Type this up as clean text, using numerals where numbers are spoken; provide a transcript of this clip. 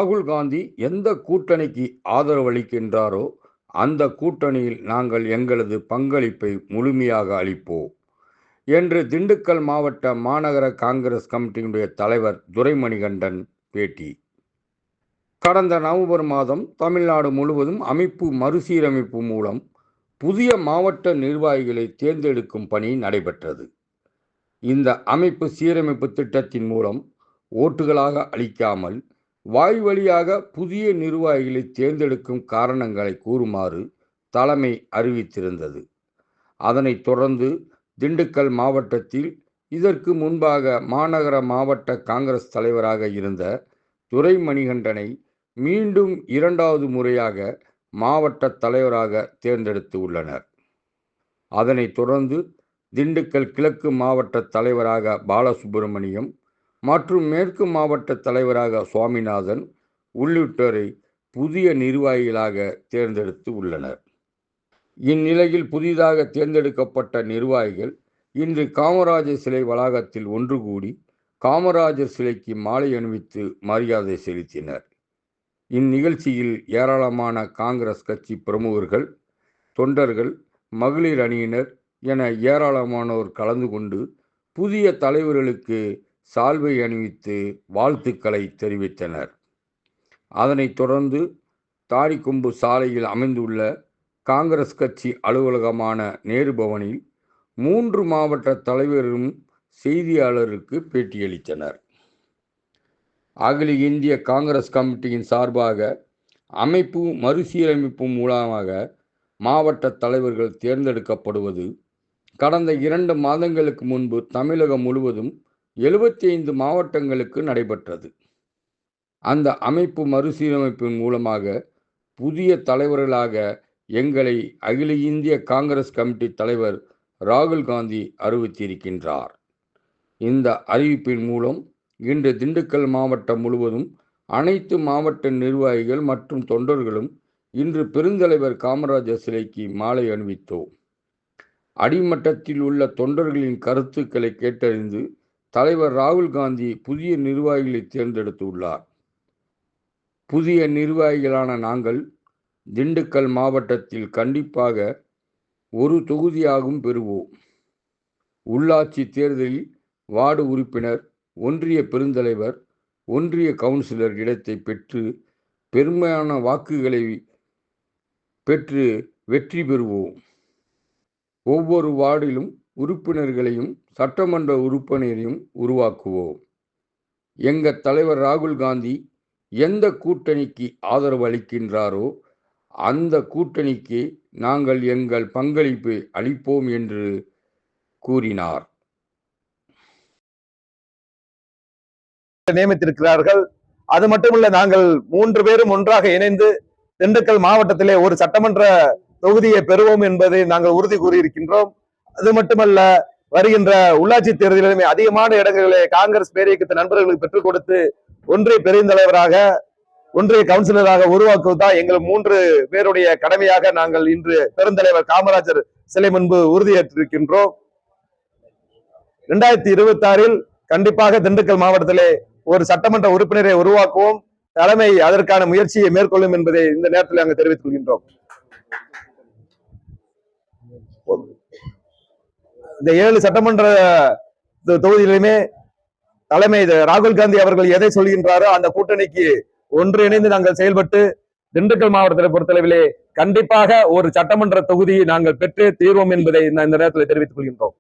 ராகுல் காந்தி எந்த கூட்டணிக்கு ஆதரவளிக்கின்றாரோ அந்த கூட்டணியில் நாங்கள் எங்களது பங்களிப்பை முழுமையாக அளிப்போம் என்று திண்டுக்கல் மாவட்ட மாநகர காங்கிரஸ் கமிட்டியினுடைய தலைவர் துரைமணிகண்டன் பேட்டி. கடந்த நவம்பர் மாதம் தமிழ்நாடு முழுவதும் அமைப்பு மறுசீரமைப்பு மூலம் புதிய மாவட்ட நிர்வாகிகளை தேர்ந்தெடுக்கும் பணி நடைபெற்றது. இந்த அமைப்பு சீரமைப்பு திட்டத்தின் மூலம் ஓட்டுகளாக அளிக்காமல் வாய் வழியாக புதிய நிர்வாகிகளை தேர்ந்தெடுக்கும் காரணங்களை கூறுமாறு தலைமை அறிவித்திருந்தது. அதனைத் தொடர்ந்து திண்டுக்கல் மாவட்டத்தில் இதற்கு முன்பாக மாநகர மாவட்ட காங்கிரஸ் தலைவராக இருந்த துரைமணிகண்டனை மீண்டும் 2வது முறையாக மாவட்ட தலைவராக தேர்ந்தெடுத்து உள்ளனர். அதனைத் தொடர்ந்து திண்டுக்கல் கிழக்கு மாவட்ட தலைவராக பாலசுப்பிரமணியம் மற்றும் மேற்கு மாவட்ட தலைவராக சுவாமிநாதன் உள்ளிட்டோரை புதிய நிர்வாகிகளாக தேர்ந்தெடுத்து உள்ளனர். இந்நிலையில் புதிதாக தேர்ந்தெடுக்கப்பட்ட நிர்வாகிகள் இன்று காமராஜர் சிலை வளாகத்தில் ஒன்று கூடி காமராஜர் சிலைக்கு மாலை அணிவித்து மரியாதை செலுத்தினர். இந்நிகழ்ச்சியில் ஏராளமான காங்கிரஸ் கட்சி பிரமுகர்கள், தொண்டர்கள், மகளிர் அணியினர் என ஏராளமானோர் கலந்து கொண்டு புதிய தலைவர்களுக்கு சால்வை அணிவித்து வாழ்த்துக்களை தெரிவித்தனர். அதனைத் தொடர்ந்து தாடிக்கொம்பு சாலையில் அமைந்துள்ள காங்கிரஸ் கட்சி அலுவலகமான நேரு பவனில் 3 மாவட்ட தலைவரும் செய்தியாளருக்கு பேட்டியளித்தனர். அகில இந்திய காங்கிரஸ் கமிட்டியின் சார்பாக அமைப்பு மறுசீரமைப்பு மூலமாக மாவட்ட தலைவர்கள் தேர்ந்தெடுக்கப்படுவது கடந்த 2 மாதங்களுக்கு முன்பு தமிழகம் முழுவதும் 75 மாவட்டங்களுக்கு நடைபெற்றது. அந்த அமைப்பு மறுசீரமைப்பின் மூலமாக புதிய தலைவர்களாக எங்களை அகில இந்திய காங்கிரஸ் கமிட்டி தலைவர் ராகுல் காந்தி அறிவித்திருக்கின்றார். இந்த அறிவிப்பின் மூலம் இன்று திண்டுக்கல் மாவட்டம் முழுவதும் அனைத்து மாவட்ட நிர்வாகிகள் மற்றும் தொண்டர்களும் இன்று பெருந்தலைவர் காமராஜர் சிலைக்கு மாலை அணிவித்தோம். அடிமட்டத்தில் உள்ள தொண்டர்களின் கருத்துக்களை கேட்டறிந்து தலைவர் ராகுல் காந்தி புதிய நிர்வாகிகளை தேர்ந்தெடுத்துள்ளார். புதிய நிர்வாகிகளான நாங்கள் திண்டுக்கல் மாவட்டத்தில் கண்டிப்பாக ஒரு தொகுதியாகவும் பெறுவோம். உள்ளாட்சி தேர்தலில் வார்டு உறுப்பினர், ஒன்றிய பெருந்தலைவர், ஒன்றிய கவுன்சிலர் இடத்தை பெற்று பெருமையான வாக்குகளை பெற்று வெற்றி பெறுவோம். ஒவ்வொரு வார்டிலும் உறுப்பினர்களையும் சட்டமன்ற உறுப்பினரையும் உருவாக்குவோம். எங்கள் தலைவர் ராகுல் காந்தி எந்த கூட்டணிக்கு ஆதரவு அளிக்கின்றாரோ அந்த கூட்டணிக்கு நாங்கள் எங்கள் பங்களிப்பை அளிப்போம் என்று கூறினார். நியமித்திருக்கிறார்கள். அது மட்டுமல்ல, நாங்கள் 3 பேரும் ஒன்றாக இணைந்து திண்டுக்கல் மாவட்டத்திலே ஒரு சட்டமன்ற தொகுதியை பெறுவோம் என்பதை நாங்கள் உறுதி கூறியிருக்கின்றோம். அது மட்டுமல்ல, வருகின்ற உள்ளாட்சி தேர்தலிலுமே அதிகமான இடங்களிலே காங்கிரஸ் பேரியக்கத்து நண்பர்களுக்கு பெற்றுக் கொடுத்து ஒன்றிய பெருந்தலைவராக, ஒன்றிய கவுன்சிலராக உருவாக்குவதுதான் எங்கள் 3 பேருடைய கடமையாக நாங்கள் இன்று பெருந்தலைவர் காமராஜர் சிலை முன்பு உறுதியேற்றிருக்கின்றோம். 2026 கண்டிப்பாக திண்டுக்கல் மாவட்டத்திலே ஒரு சட்டமன்ற உறுப்பினரை உருவாக்குவோம். தலைமை அதற்கான முயற்சியை மேற்கொள்ளும் என்பதை இந்த நேரத்தில் நாங்கள் தெரிவித்துக் கொள்கின்றோம். இந்த 7 சட்டமன்ற தொகுதியிலுமே தலைமை ராகுல் காந்தி அவர்கள் எதை சொல்கின்றாரோ அந்த கூட்டணிக்கு ஒன்றிணைந்து நாங்கள் செயல்பட்டு திண்டுக்கல் மாவட்டத்தை பொறுத்தளவிலே கண்டிப்பாக ஒரு சட்டமன்ற தொகுதியை நாங்கள் பெற்றே தீர்வோம் என்பதை இந்த நேரத்தில் தெரிவித்துக் கொள்கின்றோம்.